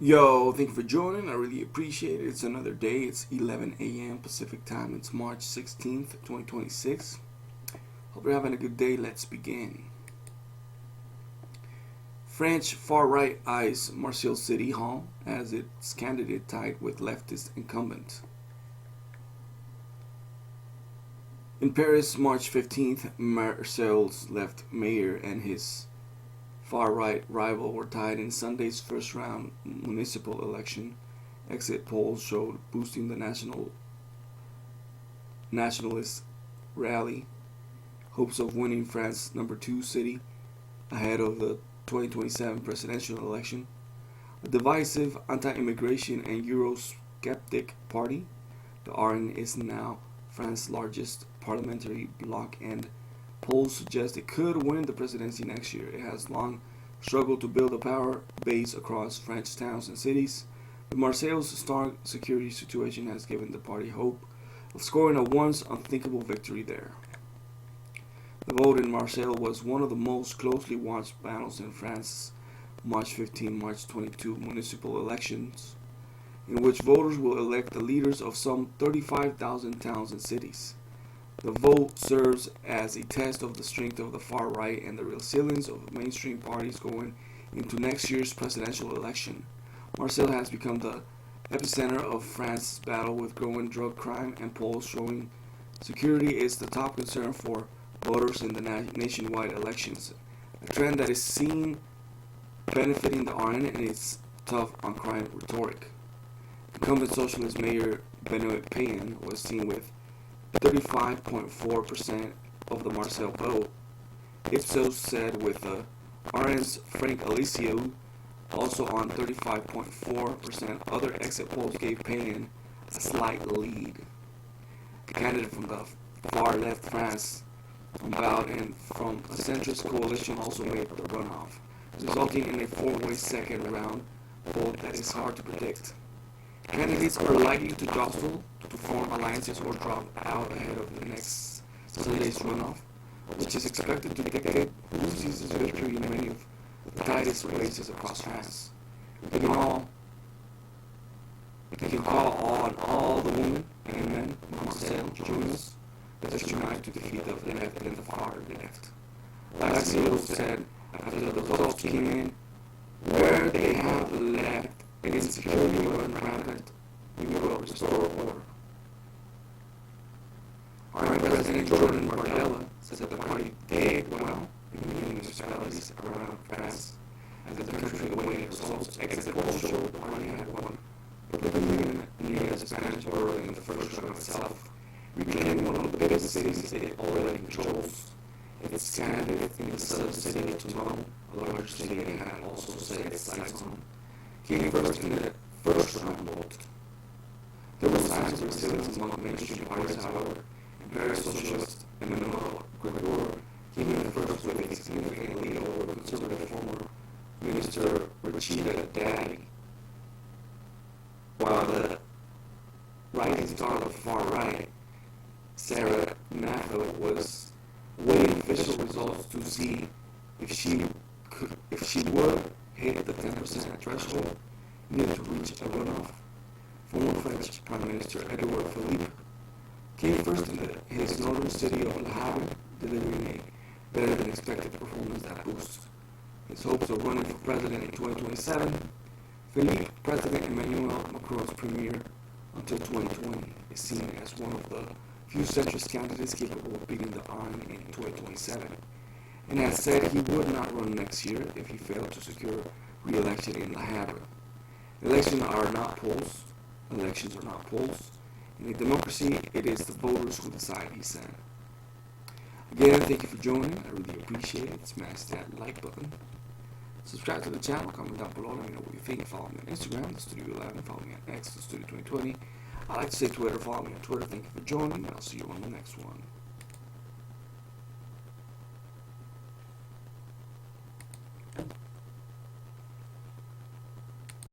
Yo, thank you for joining. I really appreciate it. It's another day. It's 11 a.m. Pacific time. It's March 16th, 2026. Hope you're having a good day. Let's begin. French far right eyes Marseille City Hall as its candidate tied with leftist incumbent. In Paris, March 15th, Marseille's left mayor and his far-right rival were tied in Sunday's first-round municipal election. Exit polls showed boosting the nationalist rally hopes of winning France's number two city ahead of the 2027 presidential election. A divisive anti-immigration and Eurosceptic party, the RN is now France's largest parliamentary bloc, and polls suggest it could win the presidency next year. It has long struggled to build a power base across French towns and cities, but Marseille's stark security situation has given the party hope of scoring a once unthinkable victory there. The vote in Marseille was one of the most closely watched battles in France's March 15, March 22 municipal elections, in which voters will elect the leaders of some 35,000 towns and cities. The vote serves as a test of the strength of the far right and the resilience of mainstream parties going into next year's presidential election. Marseille has become the epicenter of France's battle with growing drug crime, and polls showing security is the top concern for voters in the nationwide elections, a trend that is seen benefiting the RN and its tough on crime rhetoric. Incumbent socialist mayor Benoit Payen was seen with 35.4% of the Marseille vote. Ipsos said with the RN's Frank Alessio also on 35.4%. Other exit polls gave Payen a slight lead. A candidate from the far left France Bout and from a centrist coalition also made the runoff, resulting in a four-way second round vote that is hard to predict. Candidates are likely to jostle to form alliances or drop out ahead of the next Sunday's runoff, which is expected to dictate who seizes victory in many of the tightest races across France. We can call on all the women and men in Marseille to join us. Let us unite to defeat the left and the far left. Lazio said after the results came in, where they have left insecurity run rampant, we will restore order. Our President Jordan Bardella said the party did well in many municipalities around France as the country awaited results. Exit polls showed the party had won, but the Berlin near the Spanish border in the first round itself, reclaiming one of the biggest cities it already controls. Its candidate in the southern city of Toulon, a large city it had also set its sights on, came first in the first round vote. There were signs of resilience among mainstream parties, however. In Paris, socialist Emmanuel Grégoire came in first with a significant lead over conservative former Minister Rachida Dati, while the rising star of the far right, Sarah Nafel, was waiting official results to see if she would hit the 10% threshold needed to reach a runoff. Former French Prime Minister Edouard Philippe came first in his northern city of Le Havre, delivering a better than expected performance that boosts his hopes of running for president in 2027. Philippe, President Emmanuel Macron's premier until 2020, is seen as one of the few centrist candidates capable of beating the RN in 2027, and has said he would not run next year if he failed to secure re-election in Le Havre. Elections are not polls. In a democracy, it is the voters who decide, he said. Again, thank you for joining. I really appreciate it. Smash that like button. Subscribe to the channel. Comment down below. Let me know what you think. Follow me on Instagram, the Studio 11. Follow me on X, the Studio 2020. I like to say Twitter. Follow me on Twitter. Thank you for joining, and I'll see you on the next one.